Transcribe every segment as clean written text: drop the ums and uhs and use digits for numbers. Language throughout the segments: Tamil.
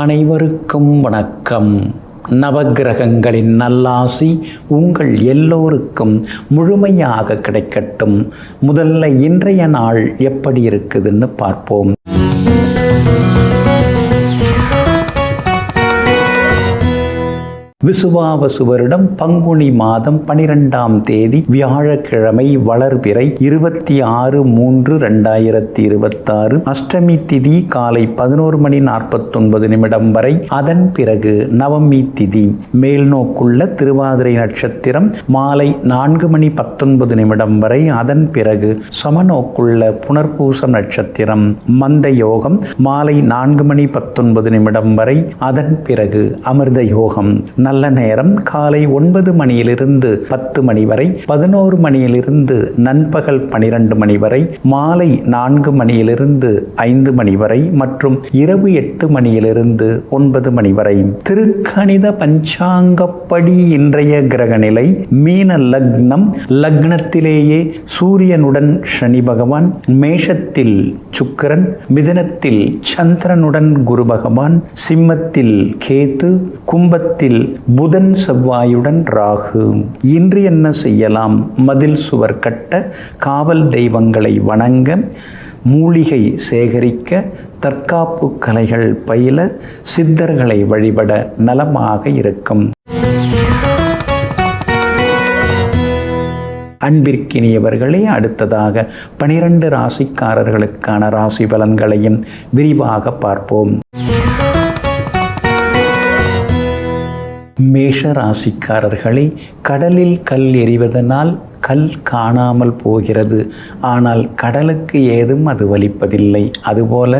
அனைவருக்கும் வணக்கம். நவக்கிரகங்களின் நல்லாசி உங்கள் எல்லோருக்கும் முழுமையாக கிடைக்கட்டும். முதல்ல இன்றைய நாள் எப்படி இருக்குதுன்னு பார்ப்போம். விசுவாவசு வருடம் பங்குனி மாதம் 12ஆம் தேதி வியாழக்கிழமை வளர்பிறை 26/3/2026 அஷ்டமி திதி காலை 11:49 வரை. அதன் பிறகு நவமி திதி. மேல்நோக்குள்ள திருவாதிரை நட்சத்திரம் மாலை 4:19 வரை. அதன் பிறகு சமநோக்குள்ள புனர்பூசம் நட்சத்திரம் மந்த யோகம் மாலை 4:19 வரை. அதன் பிறகு அமிர்த யோகம். நல்ல நேரம் காலை 9 மணியிலிருந்து 10 மணி வரை, 11 மணியிலிருந்து நண்பகல் 12 மணி வரை, மாலை 4 மணியிலிருந்து 5 மணி வரை மற்றும் இரவு 8 மணியிலிருந்து 9 மணி வரை. திருக்கணித பஞ்சாங்கப்படி இன்றைய கிரகநிலை மீன லக்னம். லக்னத்திலேயே சூரியனுடன் சனி பகவான், மேஷத்தில் சுக்கிரன், மிதுனத்தில் சந்திரனுடன் குரு பகவான், சிம்மத்தில் கேது, கும்பத்தில் புதன் செவ்வாயுடன் ராகு. இன்று என்ன செய்யலாம்? மதில் சுவர் கட்ட, காவல் தெய்வங்களை வணங்க, மூலிகை சேகரிக்க, தற்காப்பு கலைகள் பயில, சித்தர்களை வழிபட நலமாக இருக்கும். அன்பிற்கினியவர்களே, அடுத்ததாக 12 ராசிக்காரர்களுக்கான ராசி பலன்களையும் விரிவாக பார்ப்போம். மேஷ ராசிக்காரர்களே, கடலில் கல் எறிவதனால் கல் காணாமல் போகிறது. ஆனால் கடலுக்கு ஏதும் அது வலிப்பதில்லை. அதுபோல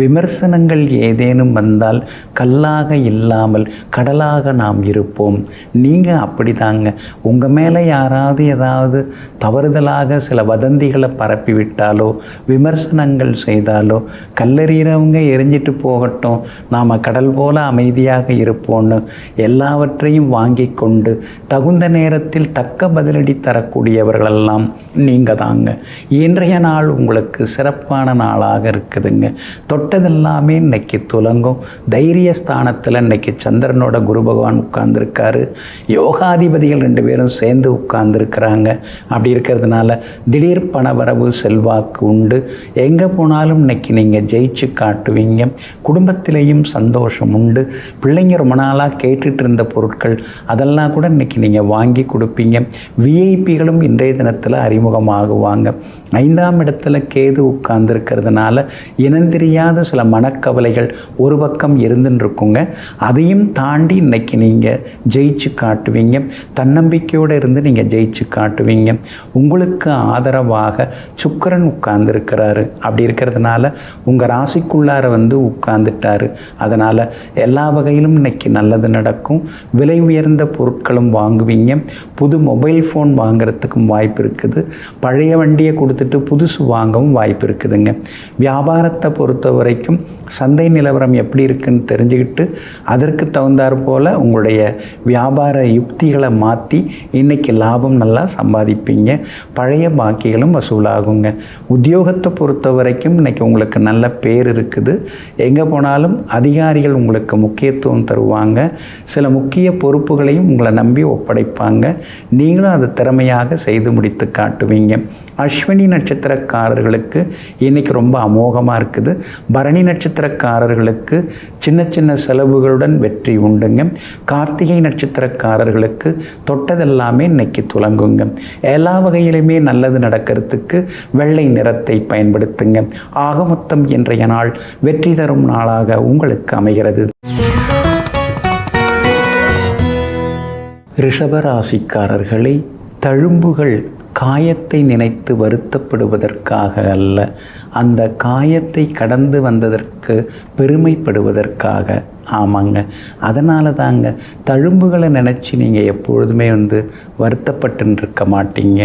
விமர்சனங்கள் ஏதேனும் வந்தால் கல்லாக இல்லாமல் கடலாக நாம் இருப்போம். நீங்கள் அப்படிதாங்க. உங்கள் மேலே யாராவது ஏதாவது தவறுதலாக சில வதந்திகளை பரப்பிவிட்டாலோ விமர்சனங்கள் செய்தாலோ கல்லெறிகிறவங்க எரிஞ்சிட்டு போகட்டும், நாம் கடல் போல அமைதியாக இருப்போன்னு எல்லாவற்றையும் வாங்கி கொண்டு தகுந்த நேரத்தில் தக்க பதிலடி தரக்கூடிய அவர்களெல்லாம் நீங்கள் தாங்க. இன்றைய நாள் உங்களுக்கு சிறப்பான நாளாக இருக்குதுங்க. தொட்டதெல்லாமே இன்னைக்கு துலங்கும். தைரிய ஸ்தானத்தில் இன்னைக்கு சந்திரனோட குரு பகவான் உட்கார்ந்துருக்காரு. யோகாதிபதிகள் 2 பேரும் சேர்ந்து உட்கார்ந்துருக்கிறாங்க. அப்படி இருக்கிறதுனால திடீர் பணவரவு செல்வாக்கு உண்டு. எங்கே போனாலும் இன்னைக்கு நீங்கள் ஜெயிச்சு காட்டுவீங்க. குடும்பத்திலேயும் சந்தோஷம் உண்டு. பிள்ளைங்க ரொம்ப நாளாக கேட்டுட்டு இருந்த பொருட்கள் அதெல்லாம் கூட இன்னைக்கு நீங்கள் வாங்கி கொடுப்பீங்க. விஐபிகளும் இன்றைய தினத்தில் அறிமுகமாகுவாங்க. 5ஆம் இடத்துல கேது உட்கார்ந்துருக்கிறதுனால இனந்தெரியாத சில மனக்கவலைகள் ஒரு பக்கம் இருந்துன்னு இருக்குங்க. அதையும் தாண்டி இன்னைக்கு நீங்கள் ஜெயிச்சு காட்டுவீங்க. தன்னம்பிக்கையோடு இருந்து நீங்கள் ஜெயிச்சு காட்டுவீங்க. உங்களுக்கு ஆதரவாக சுக்கிரன் உட்கார்ந்துருக்கிறாரு. அப்படி இருக்கிறதுனால உங்கள் ராசிக்குள்ளார உட்கார்ந்துட்டாரு. அதனால் எல்லா வகையிலும் இன்னைக்கு நல்லது நடக்கும். விலை உயர்ந்த பொருட்களும் வாங்குவீங்க. புது மொபைல் ஃபோன் வாங்குறதுக்கும் வாய்ப்பு இருக்குது. பழைய வண்டியை கொடுத்துட்டு புதுசு வாங்கவும் வாய்ப்பு இருக்குதுங்க. வியாபாரத்தை பொறுத்த வரைக்கும் சந்தை நிலவரம் எப்படி இருக்குன்னு தெரிஞ்சுக்கிட்டு அதற்கு தகுந்தாற் போல் உங்களுடைய வியாபார யுக்திகளை மாற்றி இன்றைக்கி லாபம் நல்லா சம்பாதிப்பீங்க. பழைய பாக்கிகளும் வசூலாகுங்க. உத்தியோகத்தை பொறுத்த வரைக்கும் இன்றைக்கி உங்களுக்கு நல்ல பேர் இருக்குது. எங்கே போனாலும் அதிகாரிகள் உங்களுக்கு முக்கியத்துவம் தருவாங்க. சில முக்கிய பொறுப்புகளையும் உங்களை நம்பி ஒப்படைப்பாங்க. நீங்களும் அதை திறமையாக செய்து முடித்து காட்டுவீங்க. அஸ்வினி நட்சத்திரக்காரர்களுக்கு இன்றைக்கி ரொம்ப அமோகமாக இருக்குது. பரணி நட்சத்திரக்காரர்களுக்கு சின்ன சின்ன செலவுகளுடன் வெற்றி உண்டுங்க. கார்த்திகை நட்சத்திரக்காரர்களுக்கு தொட்டதெல்லாமே இன்னைக்கு துலங்குங்க. எல்லா வகையிலுமே நல்லது நடக்கிறதுக்கு வெள்ளை நிறத்தை பயன்படுத்துங்க. ஆக மொத்தம் இன்றைய நாள் வெற்றி தரும் நாளாக உங்களுக்கு அமைகிறது. ரிஷபராசிக்காரர்களே, தழும்புகள் காயத்தை நினைத்து வருத்தப்படுவதற்காக அல்ல, அந்த காயத்தை கடந்து வந்ததற்கு பெருமைப்படுவதற்காக. ஆமாங்க, அதனால தாங்க தழும்புகளை நினச்சி நீங்கள் எப்பொழுதுமே வருத்தப்பட்டுருக்க மாட்டீங்க.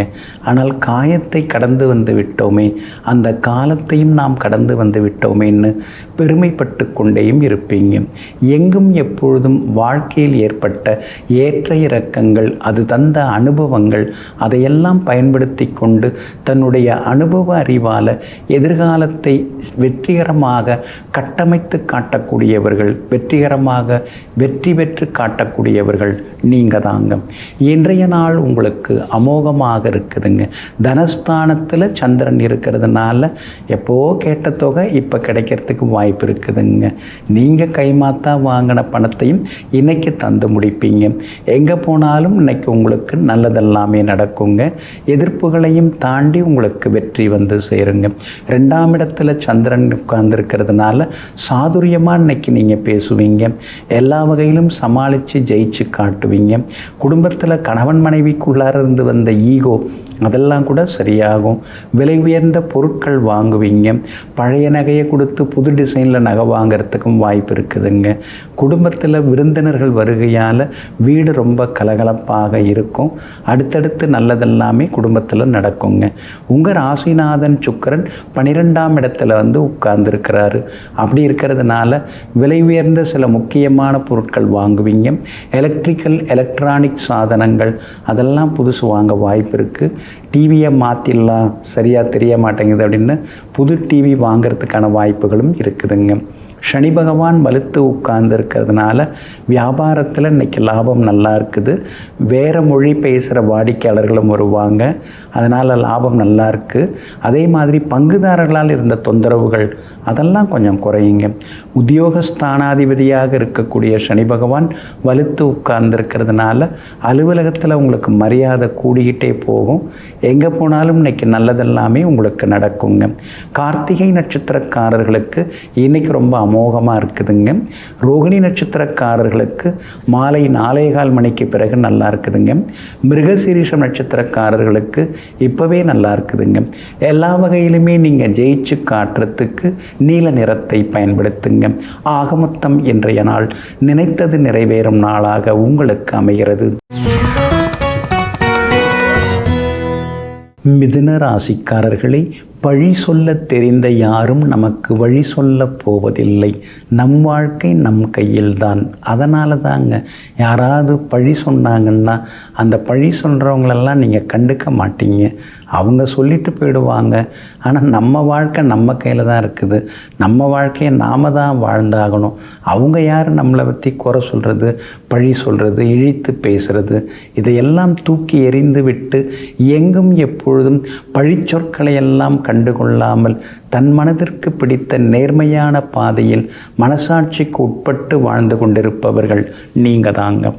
ஆனால் காயத்தை கடந்து வந்து விட்டோமே, அந்த காலத்தையும் நாம் கடந்து வந்து விட்டோமேன்னு பெருமைப்பட்டு கொண்டேயும் இருப்பீங்க. எங்கும் எப்பொழுதும் வாழ்க்கையில் ஏற்பட்ட ஏற்ற இறக்கங்கள், அது தந்த அனுபவங்கள், அதையெல்லாம் பயன்படுத்தி கொண்டு தன்னுடைய அனுபவ அறிவால் எதிர்காலத்தை வெற்றிகரமாக கட்டமைத்து காட்டக்கூடியவர்கள் வெற்றி வெற்றிகரமாக வெற்றி பெற்று காட்டக்கூடியவர்கள் நீங்கள் தாங்க. இன்றைய நாள் உங்களுக்கு அமோகமாக இருக்குதுங்க. தனஸ்தானத்தில் சந்திரன் இருக்கிறதுனால எப்போ கேட்ட தொகை இப்போ கிடைக்கிறதுக்கு வாய்ப்பு இருக்குதுங்க. நீங்கள் கைமாத்தா வாங்கின பணத்தையும் இன்றைக்கி தந்து முடிப்பீங்க. எங்கே போனாலும் இன்றைக்கி உங்களுக்கு நல்லதெல்லாமே நடக்குங்க. எதிர்ப்புகளையும் தாண்டி உங்களுக்கு வெற்றி வந்து சேருங்க. 2ஆம் இடத்துல சந்திரன் உட்கார்ந்துருக்கிறதுனால சாதுரியமாக இன்றைக்கி நீங்கள் பேசுவீங்க. எல்லா வகையிலும் சமாளித்து ஜெயிச்சு காட்டுவீங்க. குடும்பத்தில் கணவன் மனைவிக்குள்ளார இருந்து வந்த ஈகோ அதெல்லாம் கூட சரியாகும். விலை உயர்ந்த பொருட்கள் வாங்குவீங்க. பழைய நகையை கொடுத்து புது டிசைனில் நகை வாங்கிறதுக்கும் வாய்ப்பு இருக்குதுங்க. குடும்பத்தில் விருந்தினர்கள் வருகையால் வீடு ரொம்ப கலகலப்பாக இருக்கும். அடுத்தடுத்து நல்லதெல்லாமே குடும்பத்தில் நடக்குங்க. உங்கள் ராசிநாதன் சுக்கிரன் 12ஆம் இடத்துல வந்து உட்கார்ந்துருக்கிறாரு. அப்படி இருக்கிறதுனால விலை உயர்ந்த சில முக்கியமான பொருட்கள் வாங்குவீங்க. எலக்ட்ரானிக் சாதனங்கள் அதெல்லாம் புதுசு வாங்க வாய்ப்பு இருக்குது. டிவியை மாற்றிடலாம், சரியாக தெரிய மாட்டேங்குது அப்படின்னு புது டிவி வாங்கிறதுக்கான வாய்ப்புகளும் இருக்குதுங்க. சனி பகவான் வலுத்து உட்கார்ந்து இருக்கிறதுனால வியாபாரத்தில் இன்றைக்கி லாபம் நல்லா இருக்குது. வேறு மொழி பேசுகிற வாடிக்கையாளர்களும் வருவாங்க. அதனால் லாபம் நல்லா இருக்குது. அதே மாதிரி பங்குதாரர்களால் இருந்த தொந்தரவுகள் அதெல்லாம் கொஞ்சம் குறையுங்க. உத்தியோகஸ்தானாதிபதியாக இருக்கக்கூடிய சனி பகவான் வலுத்து உட்கார்ந்துருக்கிறதுனால அலுவலகத்தில் உங்களுக்கு மரியாதை கூடிக்கிட்டே போகும். எங்கே போனாலும் இன்றைக்கி நல்லதெல்லாமே உங்களுக்கு நடக்குங்க. கார்த்திகை நட்சத்திரக்காரர்களுக்கு இன்றைக்கி ரொம்ப அமோகமாக இருக்குதுங்க. ரோகிணி நட்சத்திரக்காரர்களுக்கு மாலை 4:15 மணிக்கு பிறகு நல்லா இருக்குதுங்க. மிருகசீரிஷம் நட்சத்திரக்காரர்களுக்கு இப்போவே நல்லா இருக்குதுங்க. எல்லா வகையிலுமே நீங்கள் ஜெயிச்சு காட்டுறதுக்கு நீல நிறத்தை பயன்படுத்துங்க. ஆக மொத்தம் இன்றைய நாள் நினைத்தது நிறைவேறும் நாளாக உங்களுக்கு அமைகிறது. மிதுன ராசிக்காரர்களை பழி சொல்ல தெரிந்த யாரும் நமக்கு வழி சொல்ல போவதில்லை. நம் வாழ்க்கை நம் கையில்தான். அதனால தாங்க யாராவது பழி சொன்னாங்கன்னா அந்த பழி சொல்கிறவங்களெல்லாம் நீங்கள் கண்டுக்க மாட்டீங்க. அவங்க சொல்லிட்டு போயிடுவாங்க. ஆனால் நம்ம வாழ்க்கை நம்ம கையில் தான் இருக்குது. நம்ம வாழ்க்கையை நாம் தான் வாழ்ந்தாகணும். அவங்க யார் நம்மளை பற்றி குறை சொல்கிறது, பழி சொல்கிறது, இழித்து பேசுகிறது, இதையெல்லாம் தூக்கி எறிந்து விட்டு எங்கும் எப்பொழுதும் பழிச்சொற்களை எல்லாம் கண்டுகொள்ளாமல் தன் மனதிற்கு பிடித்த நேர்மையான பாதையில் மனசாட்சிக்கு உட்பட்டு வாழ்ந்து கொண்டிருப்பவர்கள் நீங்கள் தாங்க.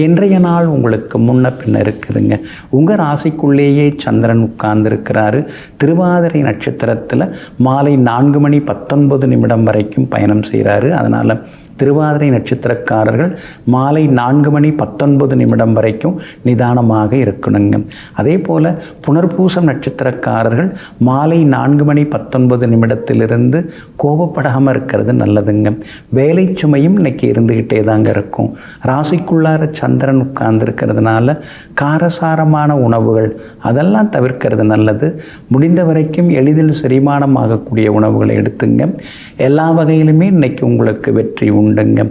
இன்றைய நாள் உங்களுக்கு முன்ன பின்ன இருக்குதுங்க. உங்கள் ராசிக்குள்ளேயே சந்திரன் உட்கார்ந்துருக்கிறாரு. திருவாதிரை நட்சத்திரத்தில் மாலை 4:19 வரைக்கும் பயணம் செய்கிறாரு. அதனால் திருவாதிரை நட்சத்திரக்காரர்கள் மாலை 4:19 வரைக்கும் நிதானமாக இருக்கணுங்க. அதே போல் புனர்பூசம் நட்சத்திரக்காரர்கள் மாலை 4:19 கோபப்படாமல் இருக்கிறது நல்லதுங்க. வேலை சுமையும் இன்னைக்கு இருந்துக்கிட்டே தாங்க இருக்கும். ராசிக்குள்ளார சந்திரன் உட்கார்ந்துருக்கிறதுனால காரசாரமான உணவுகள் அதெல்லாம் தவிர்க்கிறது நல்லது. முடிந்த வரைக்கும் எளிதில் செரிமானம் ஆகக்கூடிய உணவுகளை எடுத்துங்க. எல்லா வகையிலுமே இன்னைக்கு உங்களுக்கு வெற்றி உண்டுங்க.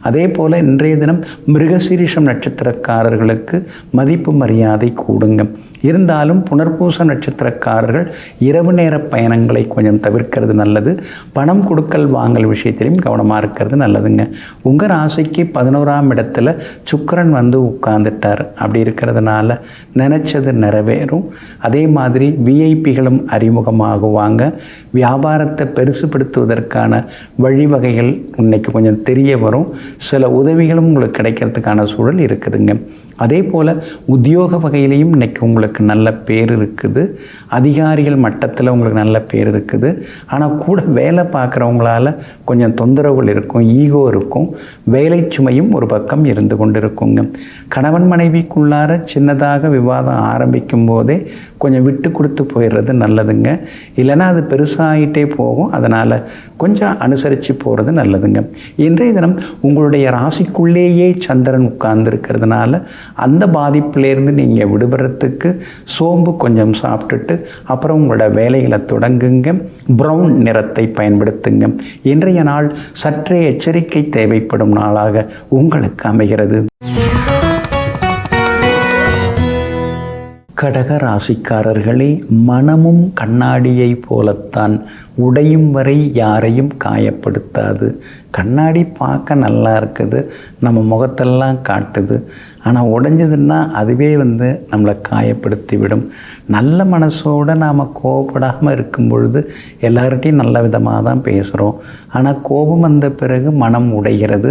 அதே போல் இன்றைய தினம் மிருகசீரிஷம் நட்சத்திரக்காரர்களுக்கு மதிப்பு மரியாதை கூடுங்க. இருந்தாலும் புனர்பூச நட்சத்திரக்காரர்கள் இரவு நேர பயணங்களை கொஞ்சம் தவிர்க்கிறது நல்லது. பணம் கொடுக்கல் வாங்கல் விஷயத்திலையும் கவனமாக இருக்கிறது நல்லதுங்க. உங்கள் ராசிக்கு 11ஆம் இடத்துல சுக்கிரன் வந்து உட்கார்ந்துட்டார். அப்படி இருக்கிறதுனால நினச்சது நிறைவேறும். அதே மாதிரி விஐபிகளும் அறிமுகமாகுவாங்க. வியாபாரத்தை பெருசுப்படுத்துவதற்கான வழிவகைகள் இன்னைக்கு கொஞ்சம் தெரிய வரும். சில உதவிகளும் உங்களுக்கு கிடைக்கிறதுக்கான சூழல் இருக்குதுங்க. அதே போல் உத்தியோக வகையிலையும் இன்றைக்கி உங்களுக்கு நல்ல பேர் இருக்குது. அதிகாரிகள் மட்டத்தில் உங்களுக்கு நல்ல பேர் இருக்குது. ஆனால் கூட வேலை பார்க்குறவங்களால கொஞ்சம் தொந்தரவுகள் இருக்கும், ஈகோ இருக்கும், வேலை சுமையும் ஒரு பக்கம் இருந்து கொண்டு இருக்குங்க. கணவன் மனைவிக்குள்ளார சின்னதாக விவாதம் ஆரம்பிக்கும் போதே கொஞ்சம் விட்டு கொடுத்து போயிடுறது நல்லதுங்க. இல்லைன்னா அது பெருசாகிட்டே போகும். அதனால் கொஞ்சம் அனுசரித்து போகிறது நல்லதுங்க. இன்றைய தினம் உங்களுடைய ராசிக்குள்ளேயே சந்திரன் உட்கார்ந்துருக்கிறதுனால அந்த பாதிப்பிலேருந்து நீங்கள் விடுபடுறதுக்கு சோம்பு கொஞ்சம் சாப்பிட்டுட்டு அப்புறம் உங்களோட வேலைகளை தொடங்குங்க. ப்ரௌன் நிறத்தை பயன்படுத்துங்க. இன்றைய நாள் சற்றே எச்சரிக்கை தேவைப்படும் நாளாக உங்களுக்கு அமைகிறது. கடக ராசிக்காரர்களே, மனமும் கண்ணாடியை போலத்தான் உடையும் வரை யாரையும் காயப்படுத்தாது. கண்ணாடி பார்க்க நல்லா இருக்குது, நம்ம முகத்தெல்லாம் காட்டுது. ஆனால் உடைஞ்சதுன்னா அதுவே நம்மளை காயப்படுத்தி விடும். நல்ல மனசோடு நாம் கோபப்படாமல் இருக்கும் பொழுது எல்லார்கிட்டையும் நல்ல விதமாக தான் பேசுகிறோம். ஆனால் கோபம் வந்த பிறகு மனம் உடைகிறது.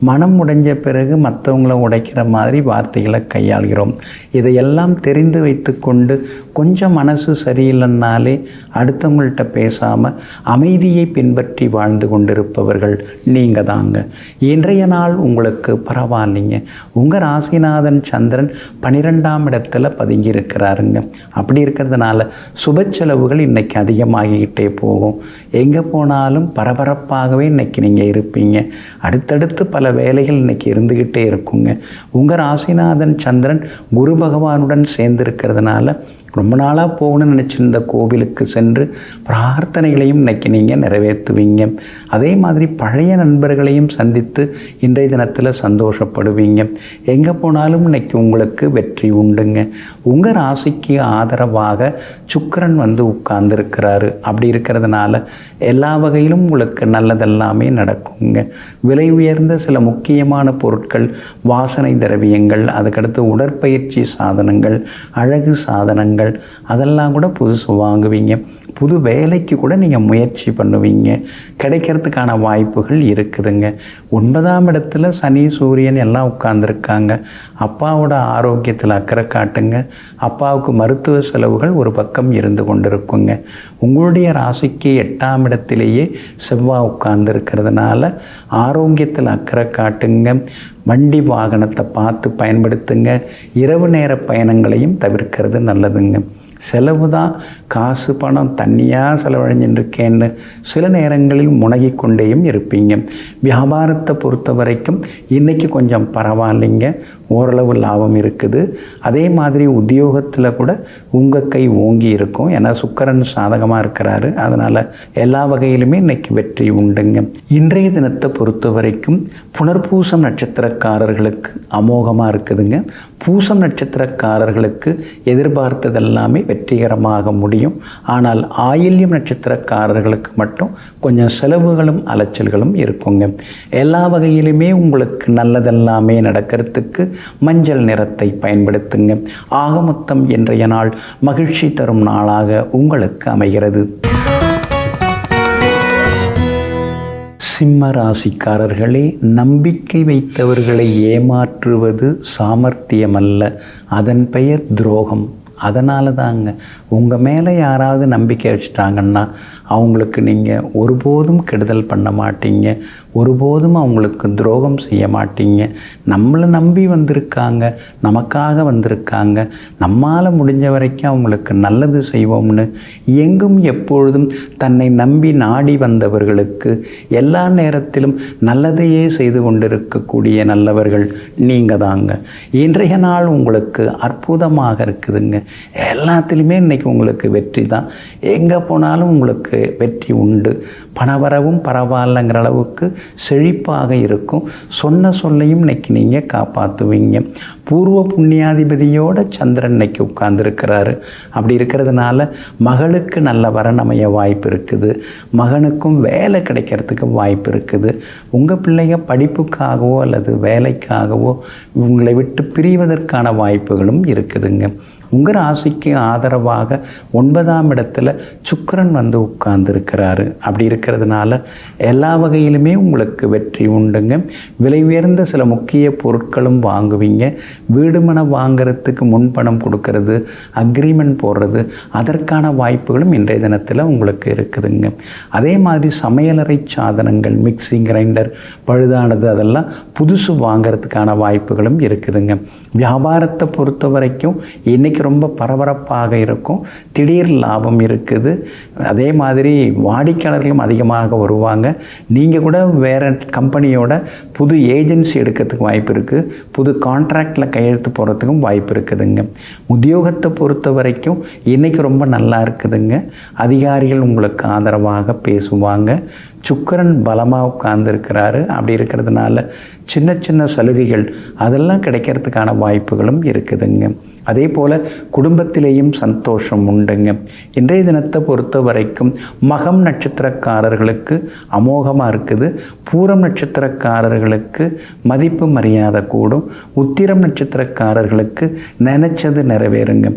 மனம் உடைஞ்ச பிறகு மற்றவங்கள உடைக்கிற மாதிரி வார்த்தைகளை கையாளுகிறோம். இதையெல்லாம் தெரிந்து வைத்து கொண்டு கொஞ்சம் மனசு சரியில்லைன்னாலே அடுத்தவங்கள்ட்ட பேசாமல் அமைதியை பின்பற்றி வாழ்ந்து கொண்டிருப்பவர்கள் நீங்கள் தாங்க. இன்றைய நாள் உங்களுக்கு பரவாயில்லைங்க. உங்கள் ராசிநாதன் சந்திரன் 12ஆம் இடத்துல பதுங்கி இருக்கிறாருங்க. அப்படி இருக்கிறதுனால சுப செலவுகள் இன்றைக்கி அதிகமாகிக்கிட்டே போகும். எங்கே போனாலும் பரபரப்பாகவே இன்றைக்கி நீங்கள் இருப்பீங்க. அடுத்தடுத்து பல வேலைகள் இன்றைக்கி இருந்துக்கிட்டே இருக்குங்க. உங்கள் ராசிநாதன் சந்திரன் குரு பகவானுடன் சேர்ந்திருக்கிறதுனால ரொம்ப நாளாக போகணும்னு நினச்சிருந்த கோவிலுக்கு சென்று பிரார்த்தனைகளையும் இன்றைக்கி நீங்கள் நிறைவேற்றுவீங்க. அதே மாதிரி பழைய நண்பர்களையும் சந்தித்து இன்றைய தினத்தில் சந்தோஷப்படுவீங்க. எங்கே போனாலும் இன்றைக்கி உங்களுக்கு வெற்றி உண்டுங்க. உங்கள் ராசிக்கு ஆதரவாக சுக்கிரன் உட்கார்ந்துருக்கிறாரு. அப்படி இருக்கிறதுனால எல்லா வகையிலும் உங்களுக்கு நல்லதெல்லாமே நடக்குங்க. விலை உயர்ந்த சில முக்கியமான பொருட்கள், வாசனை திரவியங்கள், அதுக்கடுத்து உடற்பயிற்சி சாதனங்கள், அழகு சாதனங்கள், அதெல்லாம் கூட புதுசு வாங்குவீங்க. புது வேலைக்கு கூட நீங்கள் முயற்சி பண்ணுவீங்க. கிடைக்கிறதுக்கான வாய்ப்புகள் இருக்குதுங்க. 9ஆம் இடத்துல சனி சூரியன் எல்லாம் உட்கார்ந்துருக்காங்க. அப்பாவோட ஆரோக்கியத்தில் அக்கறை காட்டுங்க. அப்பாவுக்கு மருத்துவ செலவுகள் ஒரு பக்கம் இருந்து கொண்டிருக்குங்க. உங்களுடைய ராசிக்கு 8ஆம் இடத்திலேயே செவ்வாய் உட்கார்ந்துருக்கிறதுனால ஆரோக்கியத்தில் அக்கறை காட்டுங்க. வண்டி வாகனத்தை பார்த்து பயன்படுத்துங்க. இரவு நேர பயணங்களையும் தவிர்க்கிறது நல்லதுங்க. செலவு தான், காசு பணம் தண்ணியாக செலவழிஞ்சிருக்கேன்னு சில நேரங்களில் முனகி கொண்டேயும் இருப்பீங்க. வியாபாரத்தை பொறுத்த வரைக்கும் இன்றைக்கி கொஞ்சம் பரவாயில்லைங்க, ஓரளவு லாபம் இருக்குது. அதே மாதிரி உத்தியோகத்தில் கூட உங்கள் கை ஓங்கி இருக்கும். ஏன்னா சுக்கிரன் சாதகமாக இருக்கிறாரு. அதனால் எல்லா வகையிலுமே இன்றைக்கி வெற்றி உண்டுங்க. இன்றைய தினத்தை பொறுத்த வரைக்கும் புனர்பூசம் நட்சத்திரக்காரர்களுக்கு அமோகமாக இருக்குதுங்க. பூசம் நட்சத்திரக்காரர்களுக்கு எதிர்பார்த்ததெல்லாமே வெற்றிகரமாக முடியும். ஆனால் ஆயில்யம் நட்சத்திரக்காரர்களுக்கு மட்டும் கொஞ்சம் செலவுகளும் அலைச்சல்களும் இருக்குங்க. எல்லா வகையிலுமே உங்களுக்கு நல்லதெல்லாமே நடக்கிறதுக்கு மஞ்சள் நிறத்தை பயன்படுத்துங்க. ஆக மொத்தம் இன்றைய நாள் மகிழ்ச்சி தரும் நாளாக உங்களுக்கு அமைகிறது. சிம்ம ராசிக்காரர்களே, நம்பிக்கை வைத்தவர்களை ஏமாற்றுவது சாமர்த்தியமல்ல, அதன் பெயர் துரோகம். அதனால தாங்க உங்கள் மேலே யாராவது நம்பிக்கை வச்சுட்டாங்கன்னா அவங்களுக்கு நீங்கள் ஒருபோதும் கெடுதல் பண்ண மாட்டீங்க, ஒருபோதும் அவங்களுக்கு துரோகம் செய்ய மாட்டீங்க. நம்மளை நம்பி வந்திருக்காங்க, நமக்காக வந்திருக்காங்க, நம்மால் முடிஞ்ச வரைக்கும் அவங்களுக்கு நல்லது செய்வோம்னு எங்கும் எப்பொழுதும் தன்னை நம்பி நாடி வந்தவர்களுக்கு எல்லா நேரத்திலும் நல்லதையே செய்து கொண்டிருக்கக்கூடிய நல்லவர்கள் நீங்கள் தாங்க. இன்றைய நாள் உங்களுக்கு அற்புதமாக இருக்குதுங்க. எல்லாத்துலேயுமே இன்றைக்கி உங்களுக்கு வெற்றி தான். எங்கே போனாலும் உங்களுக்கு வெற்றி உண்டு. பணவரவும் பரவாயில்லைங்கிற அளவுக்கு செழிப்பாக இருக்கும். சொன்ன சொல்லையும் இன்றைக்கி நீங்கள் காப்பாற்றுவீங்க. பூர்வ புண்ணியாதிபதியோட சந்திரன் இன்றைக்கி உட்கார்ந்துருக்கிறாரு. அப்படி இருக்கிறதுனால மகளுக்கு நல்ல வரன் அமைய வாய்ப்பு இருக்குது. மகனுக்கும் வேலை கிடைக்கிறதுக்கு வாய்ப்பு இருக்குது. உங்கள் பிள்ளைங்க படிப்புக்காகவோ அல்லது வேலைக்காகவோ உங்களை விட்டு பிரிவதற்கான வாய்ப்புகளும் இருக்குதுங்க. உங்கள் ராசிக்கு ஆதரவாக 9ஆம் இடத்துல சுக்கிரன் உட்கார்ந்துருக்கிறாரு. அப்படி இருக்கிறதுனால எல்லா வகையிலுமே உங்களுக்கு வெற்றி உண்டுங்க. விலை உயர்ந்த சில முக்கிய பொருட்களும் வாங்குவீங்க. வீடு மனை வாங்கிறதுக்கு முன்பணம் கொடுக்கறது, அக்ரிமெண்ட் போடுறது, அதற்கான வாய்ப்புகளும் இன்றைய தினத்தில் உங்களுக்கு இருக்குதுங்க. அதே மாதிரி சமையலறை சாதனங்கள், மிக்சி கிரைண்டர் பழுதானது அதெல்லாம் புதுசு வாங்கிறதுக்கான வாய்ப்புகளும் இருக்குதுங்க. வியாபாரத்தை பொறுத்த வரைக்கும் இன்றைக்கி ரொம்ப பரபரப்பாக இருக்கும். திடீர் லாபம் இருக்குது. அதே மாதிரி வாடிக்கையாளர்களும் அதிகமாக வருவாங்க. நீங்கள் கூட வேறு கம்பெனியோட புது ஏஜென்சி எடுக்கிறதுக்கு வாய்ப்பு இருக்குது. புது கான்ட்ராக்டில் கையெழுத்து போகிறதுக்கும் வாய்ப்பு இருக்குதுங்க. உத்தியோகத்தை பொறுத்த வரைக்கும் இன்றைக்கி ரொம்ப நல்லா இருக்குதுங்க. அதிகாரிகள் உங்களுக்கு ஆதரவாக பேசுவாங்க. சுக்கிரன் பலமாக உட்கார்ந்துருக்கிறாரு. அப்படி இருக்கிறதுனால சின்ன சின்ன சலுகைகள் அதெல்லாம் கிடைக்கிறதுக்கான வாய்ப்புகளும் இருக்குதுங்க. அதே போல் குடும்பத்திலேயும் சந்தோஷம் உண்டுங்க. இன்றைய தினத்தை பொறுத்த வரைக்கும் மகம் நட்சத்திரக்காரர்களுக்கு அமோகமாக இருக்குது. பூரம் நட்சத்திரக்காரர்களுக்கு மதிப்பு மரியாதை கூடும். உத்திரம் நட்சத்திரக்காரர்களுக்கு நினைச்சது நிறைவேறுங்க.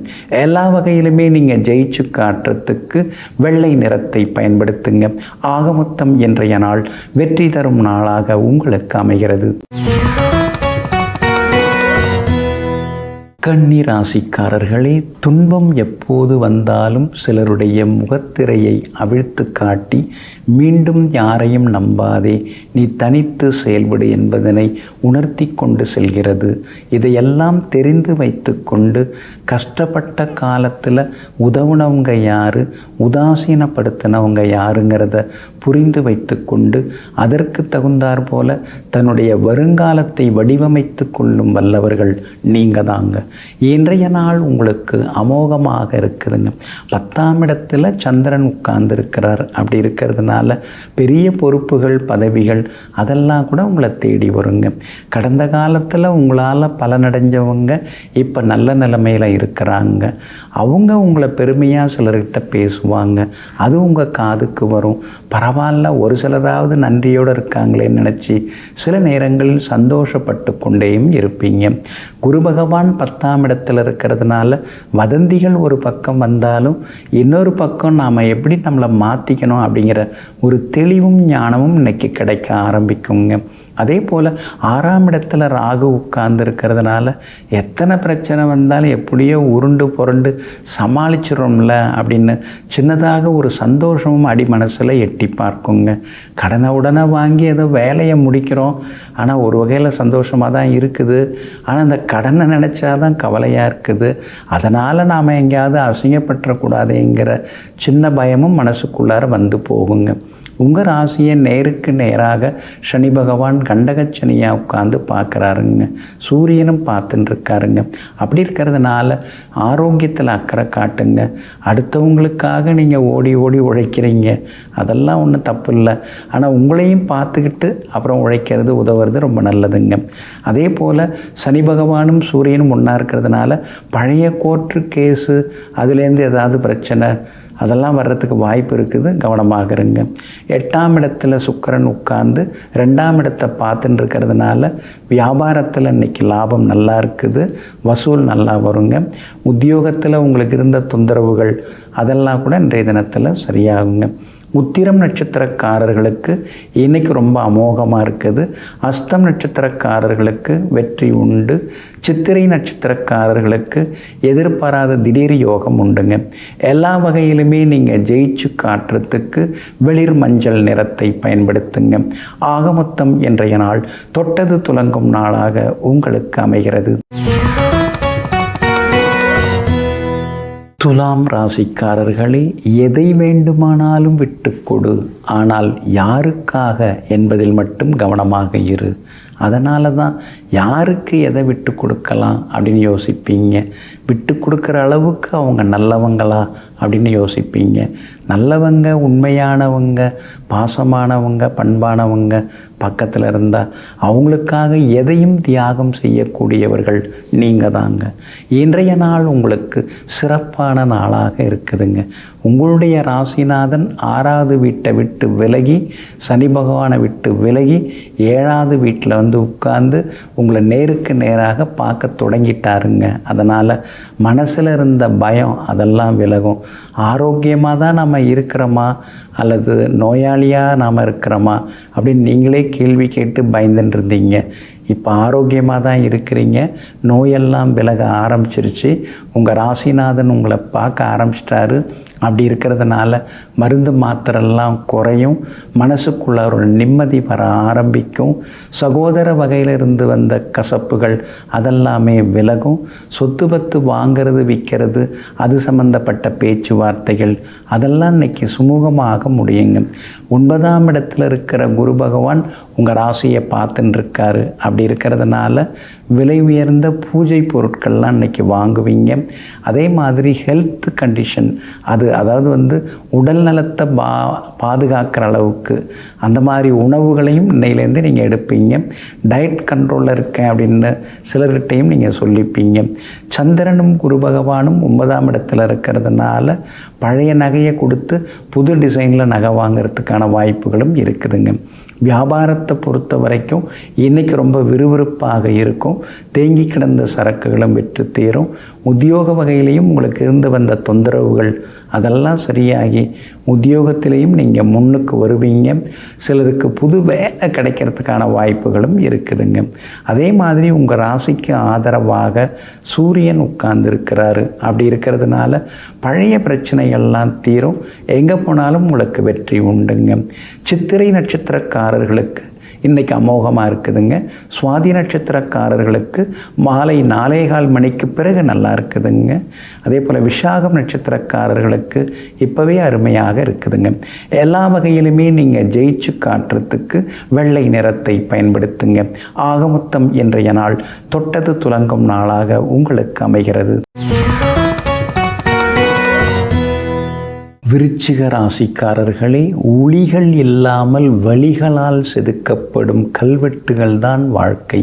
எல்லா வகையிலுமே நீங்கள் ஜெயிச்சு காட்டுறதுக்கு வெள்ளை நிறத்தை பயன்படுத்துங்க. ஆக மொத்தம் இன்றைய நாள் வெற்றி தரும் நாளாக உங்களுக்கு அமைகிறது. கன்னி ராசிக்காரர்களே, துன்பம் எப்போது வந்தாலும் சிலருடைய முகத்திரையை அவிழ்த்து காட்டி மீண்டும் யாரையும் நம்பாதே, நீ தனித்து செயல்படு என்பதனை உணர்த்தி கொண்டு செல்கிறது. இதையெல்லாம் தெரிந்து வைத்து கொண்டு கஷ்டப்பட்ட காலத்தில் உதவுனவங்க யார், உதாசீனப்படுத்தினவங்க யாருங்கிறத புரிந்து வைத்து கொண்டு அதற்கு தகுந்தாற் போல தன்னுடைய வருங்காலத்தை வடிவமைத்து கொள்ளும் வல்லவர்கள் நீங்கள் தாங்க. இன்றைய நாள் உங்களுக்கு அமோகமாக இருக்குதுங்க. 10ஆம் இடத்துல சந்திரன் உட்கார்ந்துருக்கிறார். அப்படி இருக்கிறதுனால பெரிய பொறுப்புகள், பதவிகள் அதெல்லாம் கூட உங்களை தேடி வருங்க. கடந்த காலத்தில் உங்களால் பலனடைஞ்சவங்க இப்போ நல்ல நிலைமையில் இருக்கிறாங்க. அவங்க உங்களை பெருமையாக சிலர்கிட்ட பேசுவாங்க. அது உங்கள் காதுக்கு வரும். பரவாயில்ல, ஒரு சிலராவது நன்றியோடு இருக்காங்களேன்னு நினச்சி சில நேரங்களில் சந்தோஷப்பட்டு கொண்டேயும் இருப்பீங்க. குரு பகவான் 10ஆம் இடத்துல இருக்கிறதுனால வதந்திகள் ஒரு பக்கம் வந்தாலும் இன்னொரு பக்கம் நாம் எப்படி நம்மளை மாற்றிக்கணும் அப்படிங்கிற ஒரு தெளிவும் ஞானமும் இன்னைக்கு கிடைக்க ஆரம்பிக்குங்க. அதே போல் 6ஆம் இடத்துல ராகு உட்கார்ந்துருக்கிறதுனால எத்தனை பிரச்சனை வந்தாலும் எப்படியோ உருண்டு புரண்டு சமாளிச்சிடுறோம்ல அப்படின்னு சின்னதாக ஒரு சந்தோஷமும் அடி மனசில் எட்டி பார்க்குங்க. கடனை உடனே வாங்கி ஏதோ வேலையை முடிக்கிறோம். ஆனால் ஒரு வகையில் சந்தோஷமாக தான் இருக்குது. ஆனால் அந்த கடனை நினச்சாதான் கவலையாக இருக்குது. அதனால் நாம் எங்கேயாவது அசிங்கப்பட்டுறக்கூடாதுங்கிற சின்ன பயமும் மனசுக்குள்ளார வந்து போகுங்க. உங்கள் ராசியை நேருக்கு நேராக சனி பகவான் கண்டகச்சனியாக உட்காந்து பார்க்குறாருங்க. சூரியனும் பார்த்துட்டு இருக்காருங்க. அப்படி இருக்கிறதுனால ஆரோக்கியத்தில் அக்கறை காட்டுங்க. அடுத்தவங்களுக்காக நீங்கள் ஓடி ஓடி உழைக்கிறீங்க, அதெல்லாம் ஒன்றும் தப்பு இல்லை. ஆனால் உங்களையும் பார்த்துக்கிட்டு அப்புறம் உழைக்கிறது, உதவுறது ரொம்ப நல்லதுங்க. அதே போல் சனி பகவானும் சூரியனும் ஒன்றா இருக்கிறதுனால பழைய கோர்ட்டு கேஸு அதுலேருந்து ஏதாவது பிரச்சனை அதெல்லாம் வர்றதுக்கு வாய்ப்பு இருக்குது. கவனமாக இருங்க. 8ஆம் இடத்துல சுக்கிரன் உட்கார்ந்து 2ஆம் இடத்தை பார்த்துட்டு இருக்கிறதுனால வியாபாரத்தில் இன்றைக்கி லாபம் நல்லா இருக்குது. வசூல் நல்லா வருங்க. உத்தியோகத்தில் உங்களுக்கு இருந்த தொந்தரவுகள் அதெல்லாம் கூட இன்றைய தினத்தில் சரியாகுங்க. உத்திரம் நட்சத்திரக்காரர்களுக்கு இன்றைக்கி ரொம்ப அமோகமாக இருக்குது. அஸ்தம் நட்சத்திரக்காரர்களுக்கு வெற்றி உண்டு. சித்திரை நட்சத்திரக்காரர்களுக்கு எதிர்பாராத திடீர் யோகம் உண்டுங்க. எல்லா வகையிலுமே நீங்கள் ஜெயிச்சு காட்டுறதுக்கு வெளிர் மஞ்சள் நிறத்தை பயன்படுத்துங்க. ஆக மொத்தம் இன்றைய நாள் தொட்டது துலங்கும் நாளாக உங்களுக்கு அமைகிறது. துலாம் ராசிக்காரர்களே, எதை வேண்டுமானாலும் விட்டுக்கொடு, ஆனால் யாருக்காக என்பதில் மட்டும் கவனமாக இரு. அதனால தான் யாருக்கு எதை விட்டு கொடுக்கலாம் அப்படின்னு யோசிப்பீங்க. விட்டு கொடுக்குற அளவுக்கு அவங்க நல்லவங்களா அப்படின்னு யோசிப்பீங்க. நல்லவங்க, உண்மையானவங்க, பாசமானவங்க, பண்பானவங்க பக்கத்தில் இருந்தால் அவங்களுக்காக எதையும் தியாகம் செய்யக்கூடியவர்கள் நீங்கள் தாங்க. இன்றைய நாள் உங்களுக்கு சிறப்பான நாளாக இருக்குதுங்க. உங்களுடைய ராசிநாதன் 6வது வீட்டை விட்டு விலகி, சனி பகவானை விட்டு விலகி 7வது வீட்டில் வந்து உட்கார்ந்து உங்களை நேருக்கு நேராக பார்க்க தொடங்கிட்டாருங்க. அதனால் மனசில் இருந்த பயம் அதெல்லாம் விலகும். ஆரோக்கியமாக தான் நம்ம இருக்கிறோமா அல்லது நோயாளியாக நாம் இருக்கிறோமா அப்படின்னு நீங்களே கேள்வி கேட்டு பயந்துட்டு இருந்தீங்க. இப்போ ஆரோக்கியமாக தான் இருக்கிறீங்க. நோயெல்லாம் விலக ஆரம்பிச்சிருச்சு. உங்கள் ராசிநாதன் உங்களை பார்க்க ஆரம்பிச்சிட்டாரு. அப்படி இருக்கிறதுனால மருந்து மாத்திரெல்லாம் குறையும். மனசுக்குள்ள ஒரு நிம்மதி வர ஆரம்பிக்கும். சகோதர வகையில் இருந்து வந்த கசப்புகள் அதெல்லாமே விலகும். சொத்து பத்து வாங்கிறது, விற்கிறது, அது சம்பந்தப்பட்ட பேச்சுவார்த்தைகள் அதெல்லாம் இன்றைக்கி சுமூகமாக முடியுங்க. 9ஆம் இடத்துல இருக்கிற குரு பகவான் உங்கள் ராசியை பார்த்துன்னு இருக்காரு. அப்படி இருக்கிறதுனால விலை உயர்ந்த பூஜை பொருட்கள்லாம் இன்றைக்கி வாங்குவீங்க. அதே மாதிரி ஹெல்த் கண்டிஷன் அது அதாவது உடல் நலத்தை பாதுகாக்கிற அளவுக்கு அந்த மாதிரி உணவுகளையும் இன்னையிலேருந்து நீங்கள் எடுப்பீங்க. டயட் கண்ட்ரோலில் இருக்கேன் அப்படின்னு சிலர்கிட்டையும் நீங்கள் சொல்லிப்பீங்க. சந்திரனும் குரு பகவானும் 9ஆம் இடத்துல இருக்கிறதுனால பழைய நகையை கொடுத்து புது டிசைனில் நகை வாங்கிறதுக்கான வாய்ப்புகளும் இருக்குதுங்க. வியாபாரத்தை பொறுத்த வரைக்கும் இன்றைக்கி ரொம்ப விறுவிறுப்பாக இருக்கும். தேங்கி கிடந்த சரக்குகளும் விற்று தீரும். உத்தியோக வகையிலையும் உங்களுக்கு இருந்து வந்த தொந்தரவுகள் அதெல்லாம் சரியாகி உத்தியோகத்திலையும் நீங்கள் முன்னுக்கு வருவீங்க. சிலருக்கு புது வேலை கிடைக்கிறதுக்கான வாய்ப்புகளும் இருக்குதுங்க. அதே மாதிரி உங்கள் ராசிக்கு ஆதரவாக சூரியன் உட்கார்ந்துருக்கிறாரு. அப்படி இருக்கிறதுனால பழைய பிரச்சனைகள்லாம் தீரும். எங்கே போனாலும் உங்களுக்கு வெற்றி உண்டுங்க. சித்திரை நட்சத்திரக்காரர்களுக்கு இன்றைக்கி அமோகமாக இருக்குதுங்க. சுவாதி நட்சத்திரக்காரர்களுக்கு மாலை 4:15 மணிக்கு பிறகு நல்லா இருக்குதுங்க. அதே போல் விசாகம் நட்சத்திரக்காரர்களுக்கு இப்போவே அருமையாக இருக்குதுங்க. எல்லா வகையிலுமே நீங்கள் ஜெயிச்சு காட்டுறதுக்கு வெள்ளை நிறத்தை பயன்படுத்துங்க. ஆகமொத்தம் இன்றைய நாள் தொட்டது துலங்கும் நாளாக உங்களுக்கு அமைகிறது. விருச்சிக ராசிக்காரர்களே, ஒளிகள் இல்லாமல் வழிகளால் செதுக்கப்படும் கல்வெட்டுகள் தான் வாழ்க்கை.